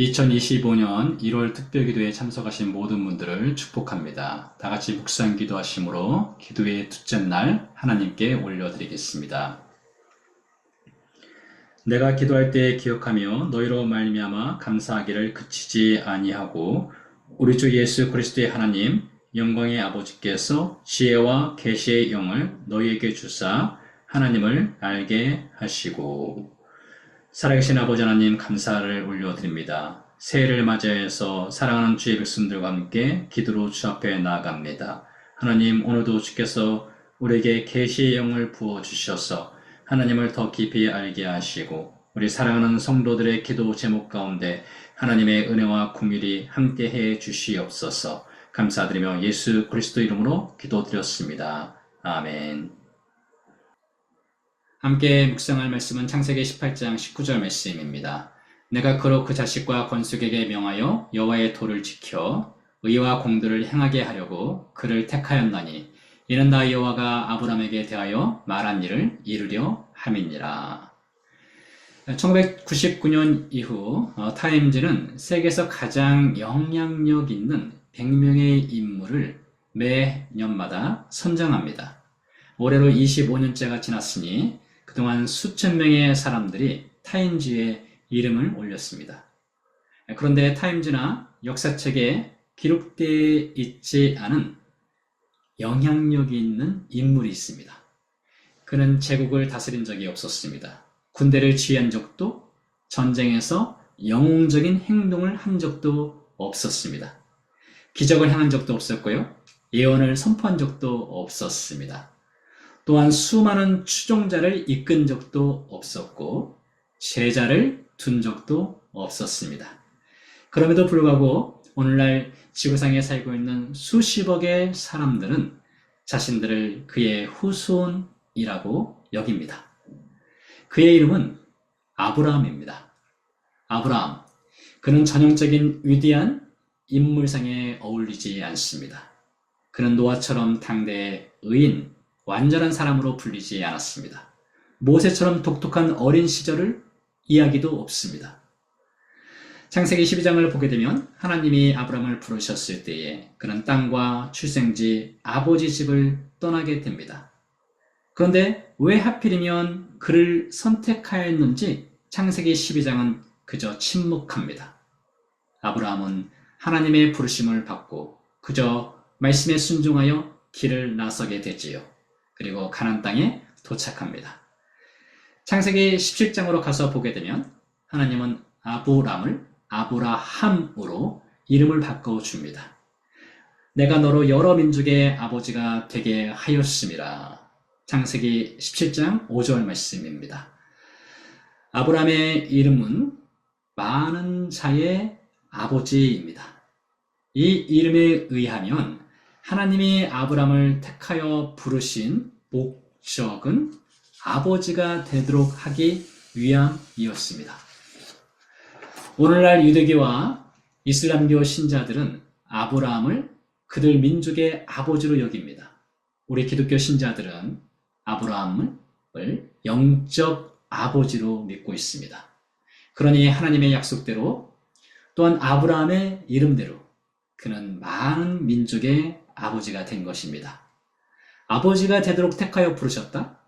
2025년 1월 특별기도에 참석하신 모든 분들을 축복합니다. 다 같이 묵상 기도하심으로 기도의 둘째 날 하나님께 올려드리겠습니다. 내가 기도할 때 기억하며 너희로 말미암아 감사하기를 그치지 아니하고 우리 주 예수 그리스도의 하나님 영광의 아버지께서 지혜와 계시의 영을 너희에게 주사 하나님을 알게 하시고. 살아계신 아버지 하나님 감사를 올려드립니다. 새해를 맞이해서 사랑하는 주의 백성들과 함께 기도로 주 앞에 나아갑니다. 하나님, 오늘도 주께서 우리에게 계시의 영을 부어주셔서 하나님을 더 깊이 알게 하시고 우리 사랑하는 성도들의 기도 제목 가운데 하나님의 은혜와 긍휼이 함께해 주시옵소서. 감사드리며 예수 그리스도 이름으로 기도드렸습니다. 아멘. 함께 묵상할 말씀은 창세기 18장 19절 말씀입니다. 내가 그로 그 자식과 건숙에게 명하여 여호와의 도를 지켜 의와 공도를 행하게 하려고 그를 택하였나니 이는 나 여호와가 아브라함에게 대하여 말한 일을 이루려 함이니라. 1999년 이후 타임즈는 세계에서 가장 영향력 있는 100명의 인물을 매년마다 선정합니다. 올해로 25년째가 지났으니 그동안 수천 명의 사람들이 타임즈에 이름을 올렸습니다. 그런데 타임즈나 역사책에 기록되어 있지 않은 영향력이 있는 인물이 있습니다. 그는 제국을 다스린 적이 없었습니다. 군대를 지휘한 적도, 전쟁에서 영웅적인 행동을 한 적도 없었습니다. 기적을 행한 적도 없었고요. 예언을 선포한 적도 없었습니다. 또한 수많은 추종자를 이끈 적도 없었고 제자를 둔 적도 없었습니다. 그럼에도 불구하고 오늘날 지구상에 살고 있는 수십억의 사람들은 자신들을 그의 후손이라고 여깁니다. 그의 이름은 아브라함입니다. 아브라함, 그는 전형적인 위대한 인물상에 어울리지 않습니다. 그는 노아처럼 당대의 의인, 완전한 사람으로 불리지 않았습니다. 모세처럼 독특한 어린 시절을 이야기도 없습니다. 창세기 12장을 보게 되면 하나님이 아브라함을 부르셨을 때에 그는 땅과 출생지 아버지 집을 떠나게 됩니다. 그런데 왜 하필이면 그를 선택하였는지 창세기 12장은 그저 침묵합니다. 아브라함은 하나님의 부르심을 받고 그저 말씀에 순종하여 길을 나서게 되지요. 그리고 가나안 땅에 도착합니다. 창세기 17장으로 가서 보게 되면 하나님은 아브람을 아브라함으로 이름을 바꿔줍니다. 내가 너로 여러 민족의 아버지가 되게 하였음이라. 창세기 17장 5절 말씀입니다. 아브람의 이름은 많은 자의 아버지입니다. 이 이름에 의하면 하나님이 아브람을 택하여 부르신 목적은 아버지가 되도록 하기 위함이었습니다. 오늘날 유대교와 이슬람교 신자들은 아브라함을 그들 민족의 아버지로 여깁니다. 우리 기독교 신자들은 아브라함을 영적 아버지로 믿고 있습니다. 그러니 하나님의 약속대로 또한 아브라함의 이름대로 그는 많은 민족의 아버지가 된 것입니다. 아버지가 되도록 택하여 부르셨다?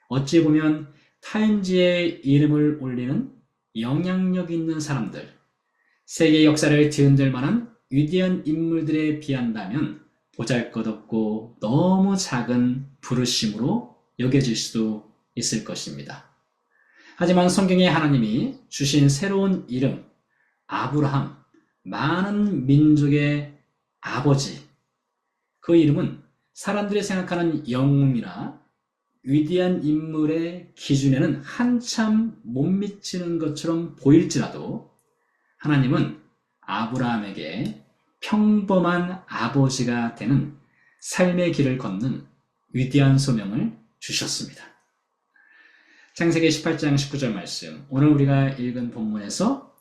어찌 보면 타임즈의 이름을 올리는 영향력 있는 사람들, 세계 역사를 뒤흔들 만한 위대한 인물들에 비한다면 보잘것없고 너무 작은 부르심으로 여겨질 수도 있을 것입니다. 하지만 성경에 하나님이 주신 새로운 이름, 아브라함, 많은 민족의 아버지, 그 이름은 사람들이 생각하는 영웅이나 위대한 인물의 기준에는 한참 못 미치는 것처럼 보일지라도 하나님은 아브라함에게 평범한 아버지가 되는 삶의 길을 걷는 위대한 소명을 주셨습니다. 창세기 18장 19절 말씀, 오늘 우리가 읽은 본문에서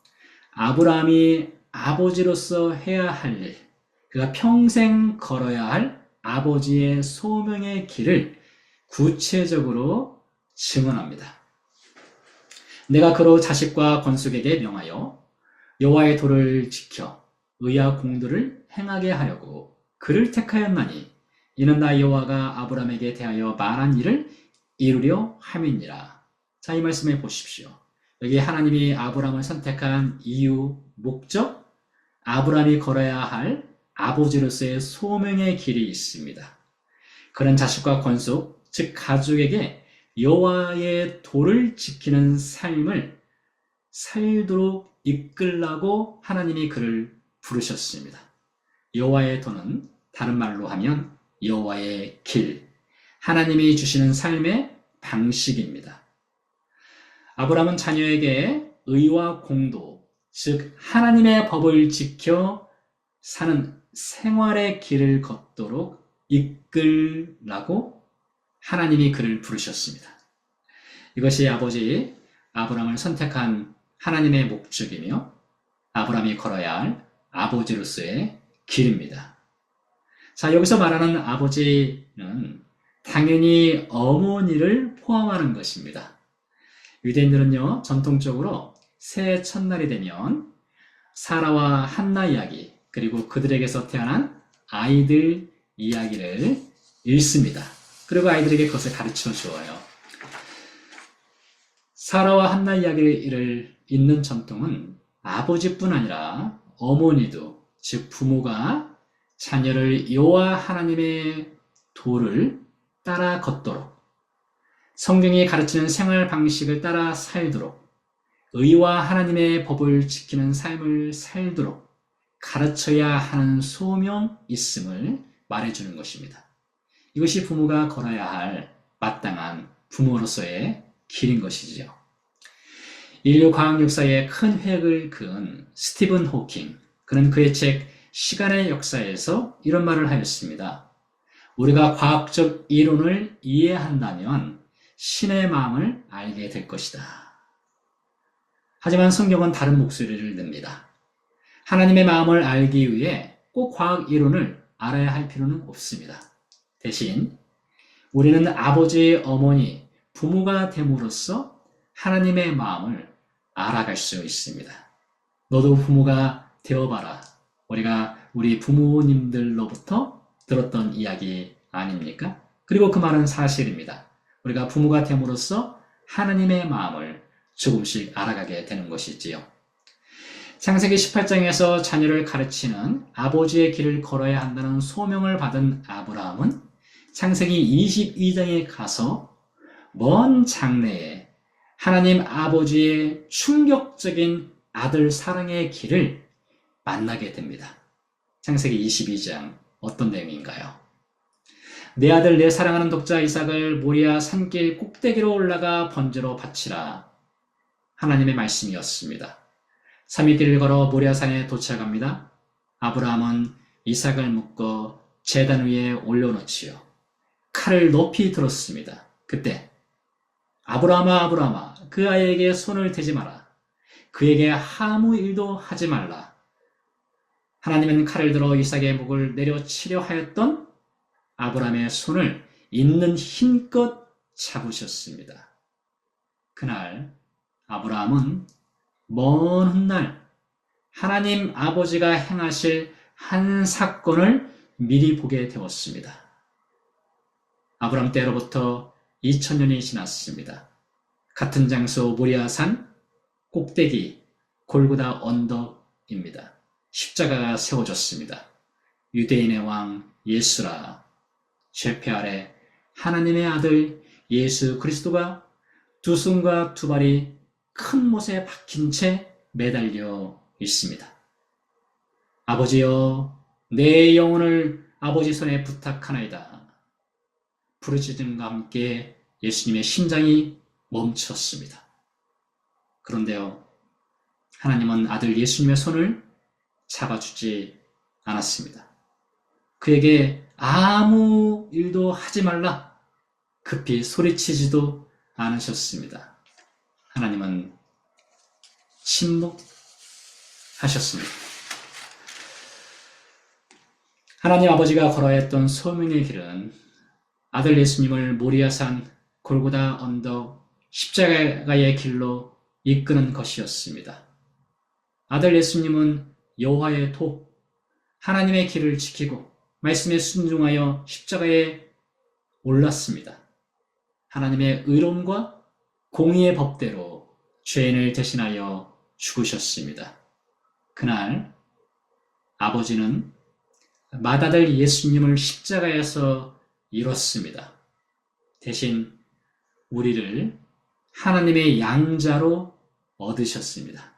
아브라함이 아버지로서 해야 할 일, 그가 평생 걸어야 할 아버지의 소명의 길을 구체적으로 증언합니다. 내가 그로 자식과 건숙에게 명하여 여호와의 도를 지켜 의와 공도를 행하게 하려고 그를 택하였나니 이는 나 여호와가 아브라함에게 대하여 말한 일을 이루려 함이니라. 자, 이 말씀에 보십시오. 여기 하나님이 아브라함을 선택한 이유, 목적, 아브라함이 걸어야 할 아버지로서의 소명의 길이 있습니다. 그런 자식과 권속, 즉 가족에게 여호와의 도를 지키는 삶을 살도록 이끌라고 하나님이 그를 부르셨습니다. 여호와의 도는 다른 말로 하면 여호와의 길, 하나님이 주시는 삶의 방식입니다. 아브라함은 자녀에게 의와 공도, 즉 하나님의 법을 지켜 사는 생활의 길을 걷도록 이끌라고 하나님이 그를 부르셨습니다. 이것이 아버지 아브라함을 선택한 하나님의 목적이며 아브라함이 걸어야 할 아버지로서의 길입니다. 자, 여기서 말하는 아버지는 당연히 어머니를 포함하는 것입니다. 유대인들은요, 전통적으로 새해 첫날이 되면 사라와 한나 이야기, 그리고 그들에게서 태어난 아이들 이야기를 읽습니다. 그리고 아이들에게 그것을 가르쳐 주어요. 사라와 한나 이야기를 읽는 전통은 아버지뿐 아니라 어머니도, 즉 부모가 자녀를 여호와 하나님의 도를 따라 걷도록, 성경이 가르치는 생활 방식을 따라 살도록, 의와 하나님의 법을 지키는 삶을 살도록 가르쳐야 하는 소명이 있음을 말해주는 것입니다. 이것이 부모가 걸어야 할 마땅한 부모로서의 길인 것이지요. 인류 과학 역사에 큰 획을 그은 스티븐 호킹, 그는 그의 책 시간의 역사에서 이런 말을 하였습니다. 우리가 과학적 이론을 이해한다면 신의 마음을 알게 될 것이다. 하지만 성경은 다른 목소리를 냅니다. 하나님의 마음을 알기 위해 꼭 과학 이론을 알아야 할 필요는 없습니다. 대신 우리는 아버지, 어머니, 부모가 됨으로써 하나님의 마음을 알아갈 수 있습니다. 너도 부모가 되어봐라. 우리가 우리 부모님들로부터 들었던 이야기 아닙니까? 그리고 그 말은 사실입니다. 우리가 부모가 됨으로써 하나님의 마음을 조금씩 알아가게 되는 것이지요. 창세기 18장에서 자녀를 가르치는 아버지의 길을 걸어야 한다는 소명을 받은 아브라함은 창세기 22장에 가서 먼 장래에 하나님 아버지의 충격적인 아들 사랑의 길을 만나게 됩니다. 창세기 22장 어떤 내용인가요? 내 아들 내 사랑하는 독자 이삭을 모리아 산길 꼭대기로 올라가 번제로 바치라. 하나님의 말씀이었습니다. 3일 길을 걸어 모리아산에 도착합니다. 아브라함은 이삭을 묶어 제단 위에 올려놓지요. 칼을 높이 들었습니다. 그때 아브라함아 아브라함아 그 아이에게 손을 대지 마라. 그에게 아무 일도 하지 말라. 하나님은 칼을 들어 이삭의 목을 내려치려 하였던 아브라함의 손을 있는 힘껏 잡으셨습니다. 그날 아브라함은 먼 훗날 하나님 아버지가 행하실 한 사건을 미리 보게 되었습니다. 아브라함 때로부터 2000년이 지났습니다. 같은 장소 모리아산 꼭대기 골고다 언덕입니다. 십자가가 세워졌습니다. 유대인의 왕 예수라, 죄패 아래 하나님의 아들 예수 그리스도가 두 손과 두 발이 큰 못에 박힌 채 매달려 있습니다. 아버지여, 내 영혼을 아버지 손에 부탁하나이다. 부르짖음과 함께 예수님의 심장이 멈췄습니다. 그런데요, 하나님은 아들 예수님의 손을 잡아주지 않았습니다. 그에게 아무 일도 하지 말라, 급히 소리치지도 않으셨습니다. 하나님은 침묵하셨습니다. 하나님 아버지가 걸어야 했던 소명의 길은 아들 예수님을 모리아산 골고다 언덕 십자가의 길로 이끄는 것이었습니다. 아들 예수님은 여호와의 도, 하나님의 길을 지키고 말씀에 순종하여 십자가에 올랐습니다. 하나님의 의로움과 공의의 법대로 죄인을 대신하여 죽으셨습니다. 그날 아버지는 맏아들 예수님을 십자가에서 이뤘습니다. 대신 우리를 하나님의 양자로 얻으셨습니다.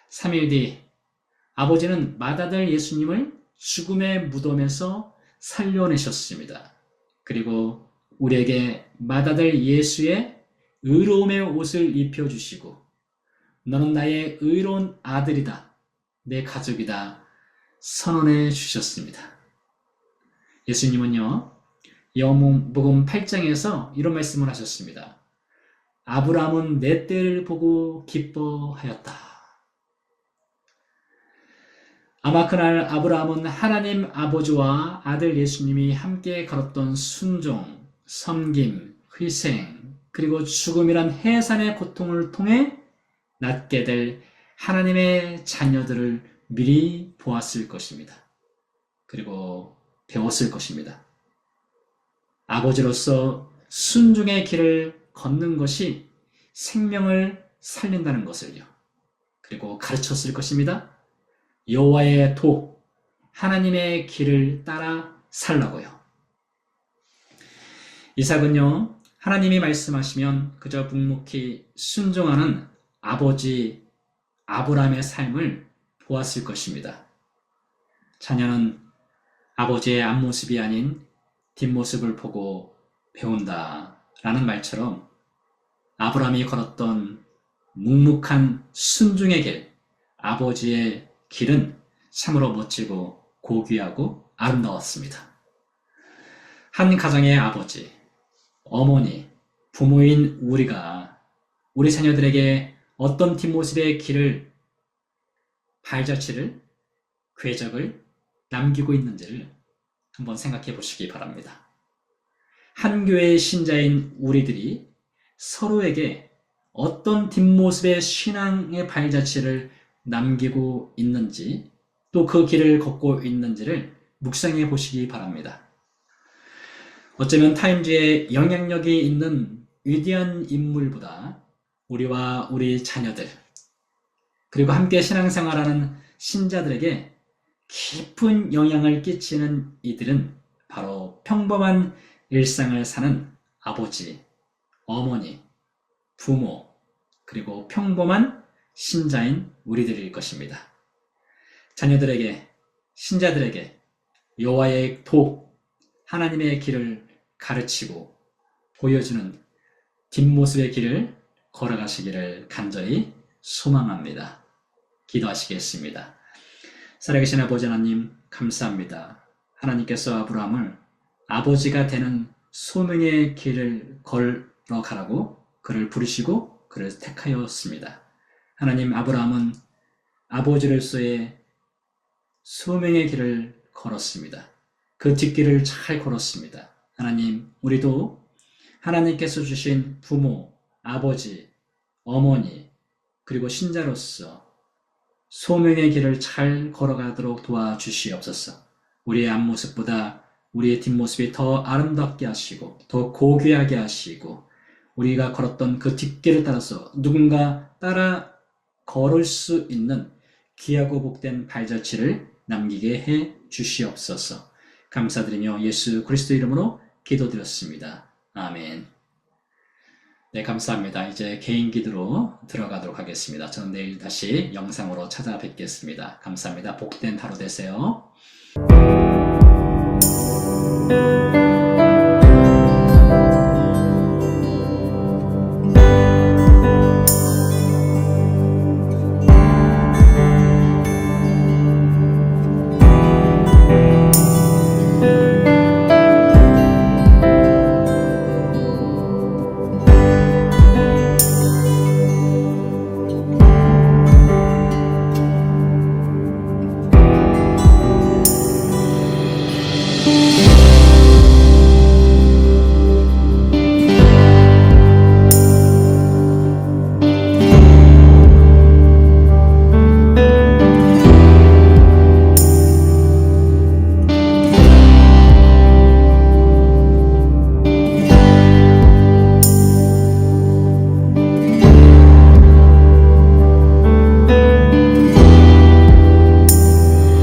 3일 뒤 아버지는 맏아들 예수님을 죽음의 무덤에서 살려내셨습니다. 그리고 우리에게 맏아들 예수의 의로움의 옷을 입혀주시고 너는 나의 의로운 아들이다, 내 가족이다 선언해 주셨습니다. 예수님은요, 요한복음 8장에서 이런 말씀을 하셨습니다. 아브라함은 내 때를 보고 기뻐하였다. 아마 그날 아브라함은 하나님 아버지와 아들 예수님이 함께 걸었던 순종, 섬김, 희생, 그리고 죽음이란 해산의 고통을 통해 낳게 될 하나님의 자녀들을 미리 보았을 것입니다. 그리고 배웠을 것입니다. 아버지로서 순종의 길을 걷는 것이 생명을 살린다는 것을요. 그리고 가르쳤을 것입니다. 여호와의 도, 하나님의 길을 따라 살라고요. 이삭은요, 하나님이 말씀하시면 그저 묵묵히 순종하는 아버지 아브라함의 삶을 보았을 것입니다. 자녀는 아버지의 앞모습이 아닌 뒷모습을 보고 배운다라는 말처럼 아브라함이 걸었던 묵묵한 순종의 길, 아버지의 길은 참으로 멋지고 고귀하고 아름다웠습니다. 한 가정의 아버지, 어머니, 부모인 우리가 우리 자녀들에게 어떤 뒷모습의 길을, 발자취를, 궤적을 남기고 있는지를 한번 생각해 보시기 바랍니다. 한 교회의 신자인 우리들이 서로에게 어떤 뒷모습의 신앙의 발자취를 남기고 있는지, 또 그 길을 걷고 있는지를 묵상해 보시기 바랍니다. 어쩌면 타임즈에 영향력이 있는 위대한 인물보다 우리와 우리 자녀들, 그리고 함께 신앙생활하는 신자들에게 깊은 영향을 끼치는 이들은 바로 평범한 일상을 사는 아버지, 어머니, 부모, 그리고 평범한 신자인 우리들일 것입니다. 자녀들에게, 신자들에게 여호와의 도, 하나님의 길을 가르치고 보여주는 뒷모습의 길을 걸어가시기를 간절히 소망합니다. 기도하시겠습니다. 살아계신 아버지 하나님, 감사합니다. 하나님께서 아브라함을 아버지가 되는 소명의 길을 걸어가라고 그를 부르시고 그를 택하였습니다. 하나님, 아브라함은 아버지로서의 소명의 길을 걸었습니다. 그 뒷길을 잘 걸었습니다. 하나님, 우리도 하나님께서 주신 부모, 아버지, 어머니, 그리고 신자로서 소명의 길을 잘 걸어가도록 도와주시옵소서. 우리의 앞모습보다 우리의 뒷모습이 더 아름답게 하시고 더 고귀하게 하시고 우리가 걸었던 그 뒷길을 따라서 누군가 따라 걸을 수 있는 귀하고 복된 발자취를 남기게 해 주시옵소서. 감사드리며 예수 그리스도 이름으로 기도드렸습니다. 아멘. 네, 감사합니다. 이제 개인 기도로 들어가도록 하겠습니다. 저는 내일 다시 영상으로 찾아뵙겠습니다. 감사합니다. 복된 하루 되세요.